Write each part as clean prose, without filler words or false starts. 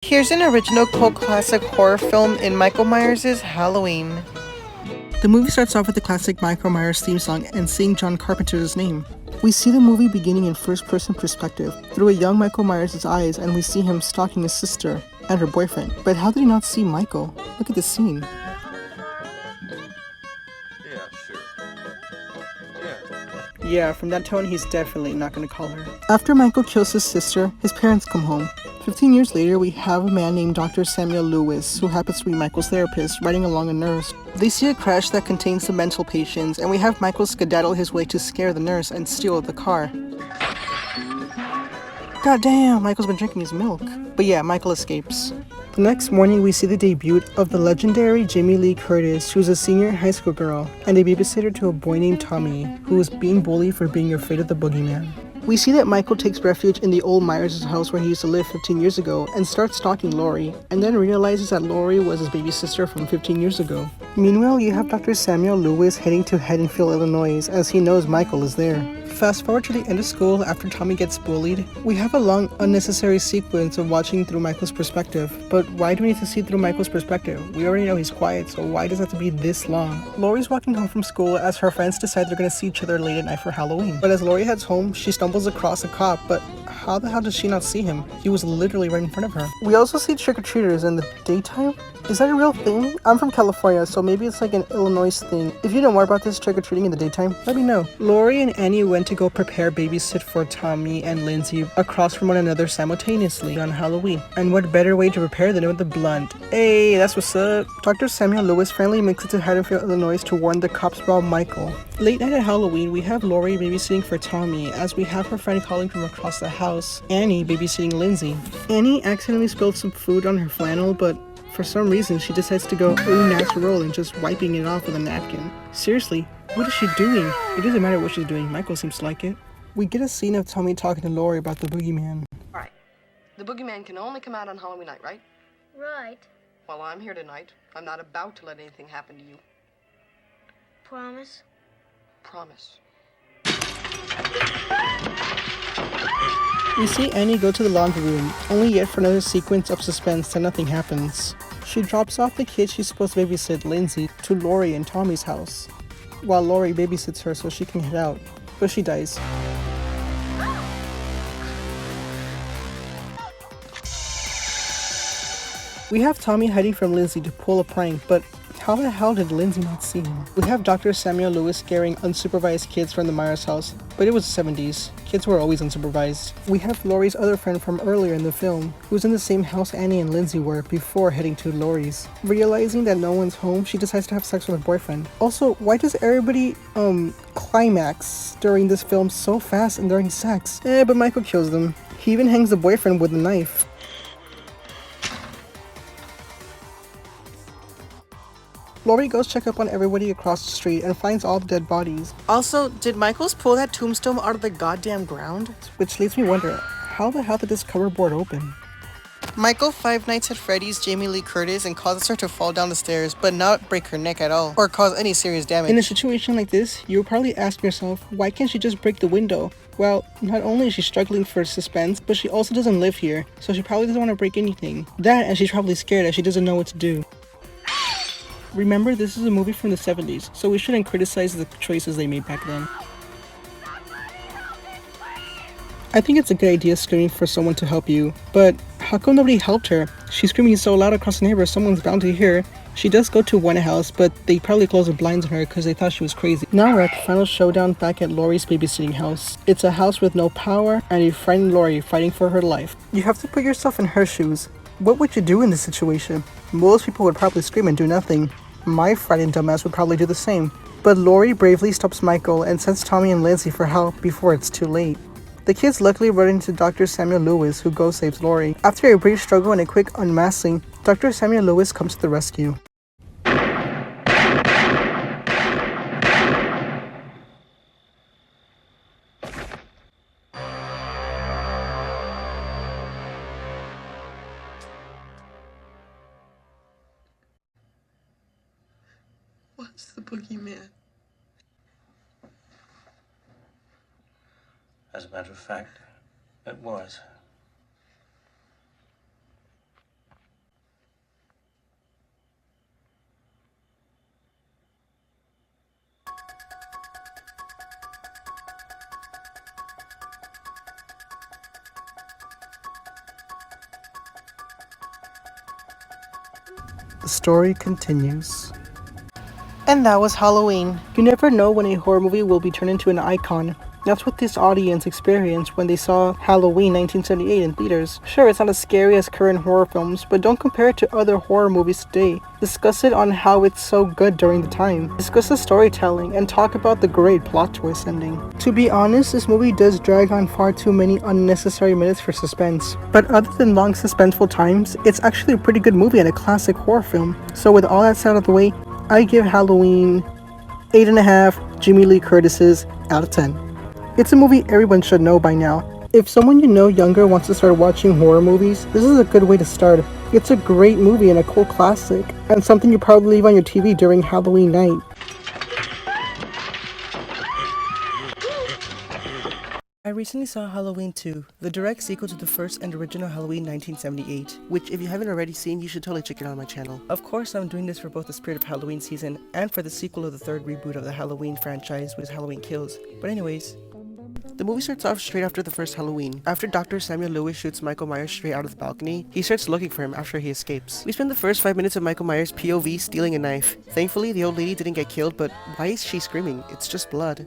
Here's an original cult classic horror film in Michael Myers' Halloween. The movie starts off with the classic Michael Myers theme song and seeing John Carpenter's name. We see the movie beginning in first-person perspective, through a young Michael Myers' eyes, and we see him stalking his sister and her boyfriend. But how did he not see Michael? Look at this scene. Yeah, sure. Yeah, from that tone, he's definitely not gonna call her. After Michael kills his sister, his parents come home. 15 years later, we have a man named Dr. Samuel Lewis, who happens to be Michael's therapist, riding along a nurse. They see a crash that contains some mental patients, and we have Michael skedaddle his way to scare the nurse and steal the car. God damn, Michael's been drinking his milk. But yeah, Michael escapes. The next morning, we see the debut of the legendary Jamie Lee Curtis, who's a senior high school girl, and a babysitter to a boy named Tommy, who is being bullied for being afraid of the boogeyman. We see that Michael takes refuge in the old Myers' house where he used to live 15 years ago and starts stalking Laurie, and then realizes that Laurie was his baby sister from 15 years ago. Meanwhile, you have Dr. Samuel Lewis heading to Haddonfield, Illinois, as he knows Michael is there. Fast forward to the end of school after Tommy gets bullied. We have a long, unnecessary sequence of watching through Michael's perspective. But why do we need to see through Michael's perspective? We already know he's quiet, so why does it have to be this long? Laurie's walking home from school as her friends decide they're gonna see each other late at night for Halloween. But as Laurie heads home, she stumbles across a cop, but how the hell does she not see him? He was literally right in front of her. We also see trick-or-treaters in the daytime. Is that a real thing? I'm from California, so maybe it's like an Illinois thing. If you know more about this trick-or-treating in the daytime, let me know. Laurie and Annie went to go prepare babysit for Tommy and Lindsay across from one another simultaneously on Halloween. And what better way to prepare than with a blunt? Hey, that's what's up. Dr. Samuel Lewis finally makes it to Haddonfield, Illinois to warn the cops about Michael. Late night at Halloween, we have Laurie babysitting for Tommy as we have her friend calling from across the house, Annie babysitting Lindsay. Annie accidentally spilled some food on her flannel, but for some reason, she decides to go au natural and just wiping it off with a napkin. Seriously, what is she doing? It doesn't matter what she's doing, Michael seems to like it. We get a scene of Tommy talking to Laurie about the boogeyman. Alright. The boogeyman can only come out on Halloween night, right? Right. Well, I'm here tonight. I'm not about to let anything happen to you. Promise? Promise. We see Annie go to the laundry room, only yet for another sequence of suspense that nothing happens. She drops off the kid she's supposed to babysit, Lindsay, to Laurie and Tommy's house, while Laurie babysits her so she can head out, but she dies. We have Tommy hiding from Lindsay to pull a prank, but how the hell did Lindsay not see him? We have Dr. Samuel Lewis scaring unsupervised kids from the Myers house, but it was the 70s. Kids were always unsupervised. We have Laurie's other friend from earlier in the film, who was in the same house Annie and Lindsay were before heading to Laurie's. Realizing that no one's home, she decides to have sex with her boyfriend. Also, why does everybody, climax during this film so fast and during sex? But Michael kills them. He even hangs the boyfriend with a knife. Laurie goes check up on everybody across the street and finds all the dead bodies. Also, did Michaels pull that tombstone out of the goddamn ground? Which leaves me wonder, how the hell did this cupboard open? Michael Five Nights at Freddy's Jamie Lee Curtis and causes her to fall down the stairs, but not break her neck at all, or cause any serious damage. In a situation like this, you would probably ask yourself, why can't she just break the window? Well, not only is she struggling for suspense, but she also doesn't live here, so she probably doesn't want to break anything. That, and she's probably scared as she doesn't know what to do. Remember, this is a movie from the 70s, so we shouldn't criticize the choices they made back then. I think it's a good idea screaming for someone to help you, but how come nobody helped her? She's screaming so loud across the neighborhood, someone's bound to hear. She does go to one house, but they probably closed the blinds on her because they thought she was crazy. Now we're at the final showdown back at Laurie's babysitting house. It's a house with no power and a frightened Laurie fighting for her life. You have to put yourself in her shoes. What would you do in this situation? Most people would probably scream and do nothing. My frightened dumbass would probably do the same. But Laurie bravely stops Michael and sends Tommy and Lindsay for help before it's too late. The kids luckily run into Dr. Samuel Lewis, who goes saves Laurie. After a brief struggle and a quick unmasking, Dr. Samuel Lewis comes to the rescue. What's the boogeyman? As a matter of fact, it was. story continues. And that was Halloween. You never know when a horror movie will be turned into an icon. That's what this audience experienced when they saw Halloween 1978 in theaters. Sure, it's not as scary as current horror films, but don't compare it to other horror movies today. Discuss it on how it's so good during the time. Discuss the storytelling, and talk about the great plot twist ending. To be honest, this movie does drag on far too many unnecessary minutes for suspense. But other than long suspenseful times, it's actually a pretty good movie and a classic horror film. So with all that said out of the way, I give Halloween 8.5 Jamie Lee Curtis's out of 10. It's a movie everyone should know by now. If someone you know younger wants to start watching horror movies, this is a good way to start. It's a great movie and a cool classic, and something you probably leave on your TV during Halloween night. I recently saw Halloween 2, the direct sequel to the first and original Halloween 1978, which if you haven't already seen, you should totally check it out on my channel. Of course, I'm doing this for both the Spirit of Halloween season and for the sequel of the third reboot of the Halloween franchise, which is Halloween Kills. But anyways, the movie starts off straight after the first Halloween. After Dr. Samuel Lewis shoots Michael Myers straight out of the balcony, he starts looking for him after he escapes. We spend the first 5 minutes of Michael Myers' POV stealing a knife. Thankfully, the old lady didn't get killed, but why is she screaming? It's just blood.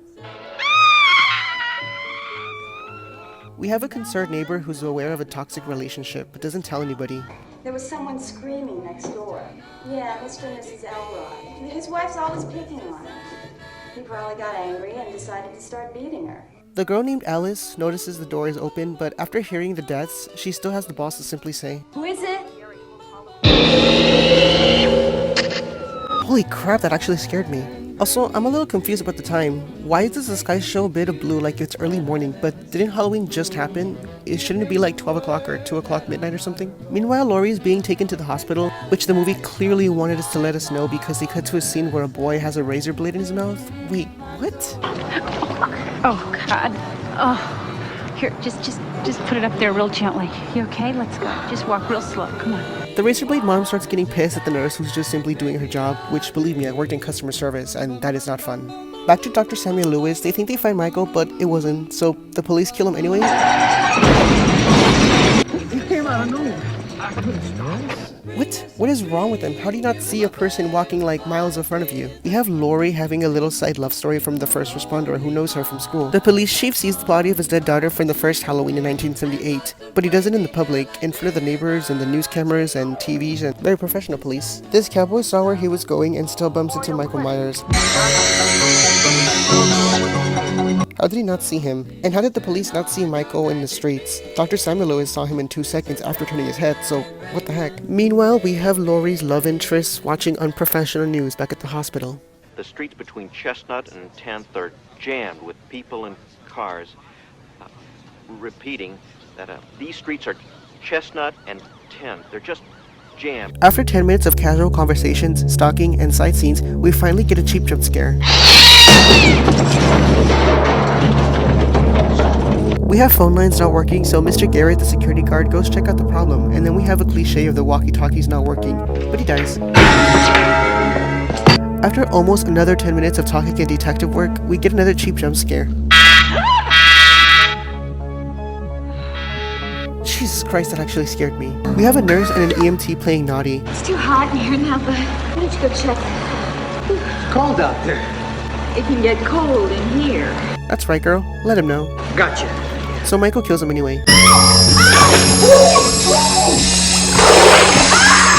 We have a concerned neighbor who's aware of a toxic relationship, but doesn't tell anybody. There was someone screaming next door. Yeah, Mr. and Mrs. Elrod. His wife's always picking on him. He probably got angry and decided to start beating her. The girl named Alice notices the door is open, but after hearing the deaths, she still has the balls to simply say, Who is it? "Holy crap, that actually scared me." Also, I'm a little confused about the time. Why does the sky show a bit of blue like it's early morning, but didn't Halloween just happen? Shouldn't it be like 12 o'clock or 2 o'clock midnight or something? Meanwhile, Laurie is being taken to the hospital, which the movie clearly wanted us to let us know because they cut to a scene where a boy has a razor blade in his mouth. Wait, what? Oh, God. Oh. Here, just put it up there real gently. You okay? Let's go. Just walk real slow. Come on. The razor blade mom starts getting pissed at the nurse who's just simply doing her job, which, believe me, I worked in customer service, and that is not fun. Back to Dr. Samuel Lewis, they think they find Michael, but it wasn't, so the police kill him anyway. He came out of nowhere. What? What is wrong with them? How do you not see a person walking like miles in front of you? We have Laurie having a little side love story from the first responder who knows her from school. The police chief sees the body of his dead daughter from the first Halloween in 1978, but he does it in the public, in front of the neighbors and the news cameras and TVs and very professional police. This cowboy saw where he was going and still bumps into Michael Myers. How did he not see him? And how did the police not see Michael in the streets? Dr. Samuel Lewis saw him in 2 seconds after turning his head, so what the heck? Meanwhile, we have Laurie's love interest watching unprofessional news back at the hospital. The streets between Chestnut and 10th are jammed with people and cars. Repeating that these streets are Chestnut and 10th. They're just jammed. After 10 minutes of casual conversations, stalking, and side scenes, we finally get a cheap jump scare. We have phone lines not working, so Mr. Garrett, the security guard, goes check out the problem, and then we have a cliche of the walkie-talkies not working, but he dies. After almost another 10 minutes of talking and detective work, we get another cheap jump scare. Jesus Christ, that actually scared me. We have a nurse and an EMT playing naughty. It's too hot in here now, but why don't you go check? Cold out there. It can get cold in here. That's right, girl. Let him know. Gotcha. So Michael kills him anyway.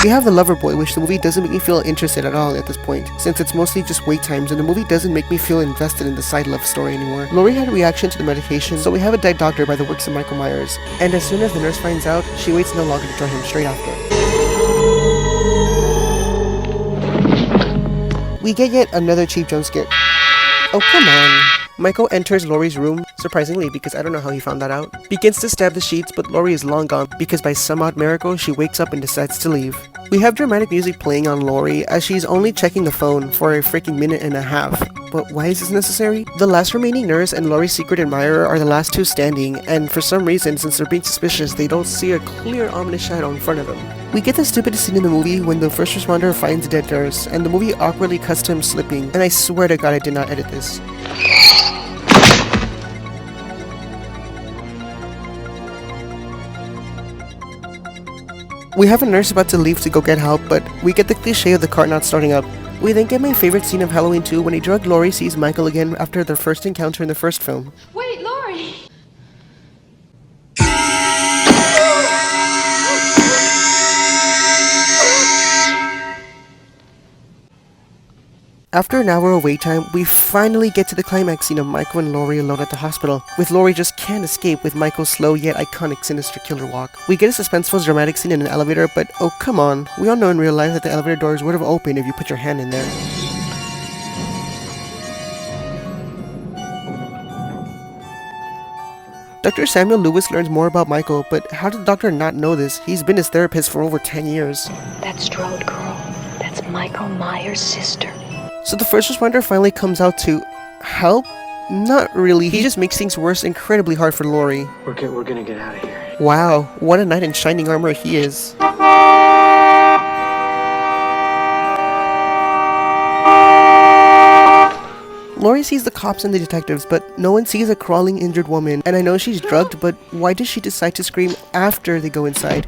We have the lover boy, which the movie doesn't make me feel interested at all at this point, since it's mostly just wait times and the movie doesn't make me feel invested in the side love story anymore. Laurie had a reaction to the medication, so we have a dead doctor by the works of Michael Myers, and as soon as the nurse finds out, she waits no longer to draw him straight after. We get yet another cheap jump scare. Oh, come on. Michael enters Laurie's room, surprisingly because I don't know how he found that out. Begins to stab the sheets, but Laurie is long gone because by some odd miracle, she wakes up and decides to leave. We have dramatic music playing on Laurie as she's only checking the phone for a freaking minute and a half. But why is this necessary? The last remaining nurse and Laurie's secret admirer are the last two standing, and for some reason, since they're being suspicious, they don't see a clear ominous shadow in front of them. We get the stupidest scene in the movie when the first responder finds a dead nurse, and the movie awkwardly cuts to him slipping, and I swear to God I did not edit this. We have a nurse about to leave to go get help, but we get the cliche of the car not starting up. We then get my favorite scene of Halloween 2 when a drugged Laurie sees Michael again after their first encounter in the first film. Wait, Laurie! After an hour of wait time, we finally get to the climax scene of Michael and Laurie alone at the hospital, with Laurie just can't escape with Michael's slow yet iconic sinister killer walk. We get a suspenseful dramatic scene in an elevator, but oh come on, we all know in real life that the elevator doors would have opened if you put your hand in there. Dr. Samuel Lewis learns more about Michael, but how did the doctor not know this? He's been his therapist for over 10 years. That Strode girl, that's Michael Myers' sister. So the first responder finally comes out to help? Not really, he just makes things worse incredibly hard for Laurie. We're gonna get out of here. Wow, what a knight in shining armor he is. Laurie sees the cops and the detectives, but no one sees a crawling injured woman, and I know she's drugged, but why does she decide to scream after they go inside?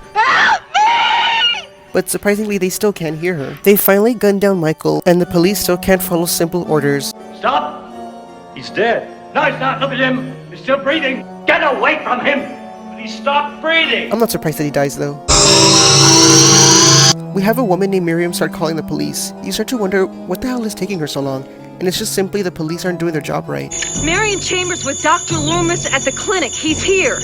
But surprisingly, they still can't hear her. They finally gun down Michael, and the police still can't follow simple orders. Stop! He's dead. No, he's not. Look at him. He's still breathing. Get away from him! He stopped breathing! I'm not surprised that he dies, though. We have a woman named Miriam start calling the police. You start to wonder what the hell is taking her so long, and it's just simply the police aren't doing their job right. Marion Chambers with Dr. Loomis at the clinic. He's here.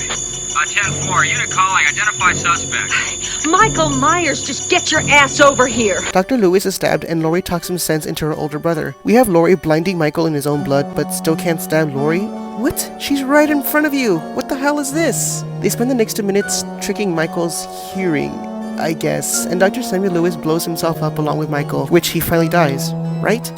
10-4, unit calling, identify suspect. Michael Myers, just get your ass over here. Dr. Lewis is stabbed and Laurie talks some sense into her older brother. We have Laurie blinding Michael in his own blood, but still can't stab Laurie. What? She's right in front of you! What the hell is this? They spend the next 2 minutes tricking Michael's hearing, I guess, and Dr. Samuel Lewis blows himself up along with Michael, which he finally dies, right?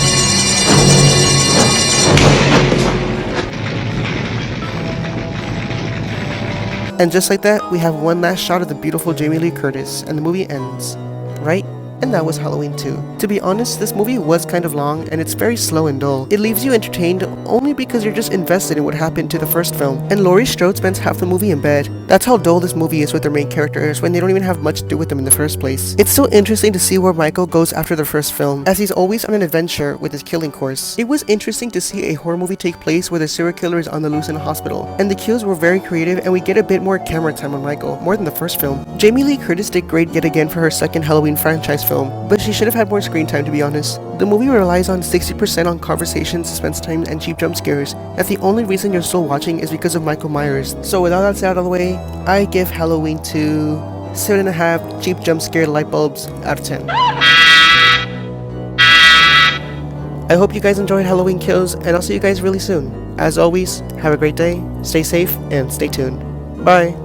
And just like that, we have one last shot of the beautiful Jamie Lee Curtis, and the movie ends, right? And that was Halloween 2. To be honest, this movie was kind of long, and it's very slow and dull. It leaves you entertained only because you're just invested in what happened to the first film. And Laurie Strode spends half the movie in bed. That's how dull this movie is with their main characters, when they don't even have much to do with them in the first place. It's still interesting to see where Michael goes after the first film, as he's always on an adventure with his killing course. It was interesting to see a horror movie take place where the serial killer is on the loose in a hospital, and the kills were very creative, and we get a bit more camera time on Michael, more than the first film. Jamie Lee Curtis did great yet again for her second Halloween franchise film, but she should have had more screen time, to be honest. The movie relies on 60% on conversation, suspense time, and cheap jump scares, and the only reason you're still watching is because of Michael Myers. So with all that said out of the way, I give Halloween 2 7.5 cheap jump scare light bulbs out of 10. I hope you guys enjoyed Halloween Kills, and I'll see you guys really soon. As always, have a great day, stay safe, and stay tuned. Bye!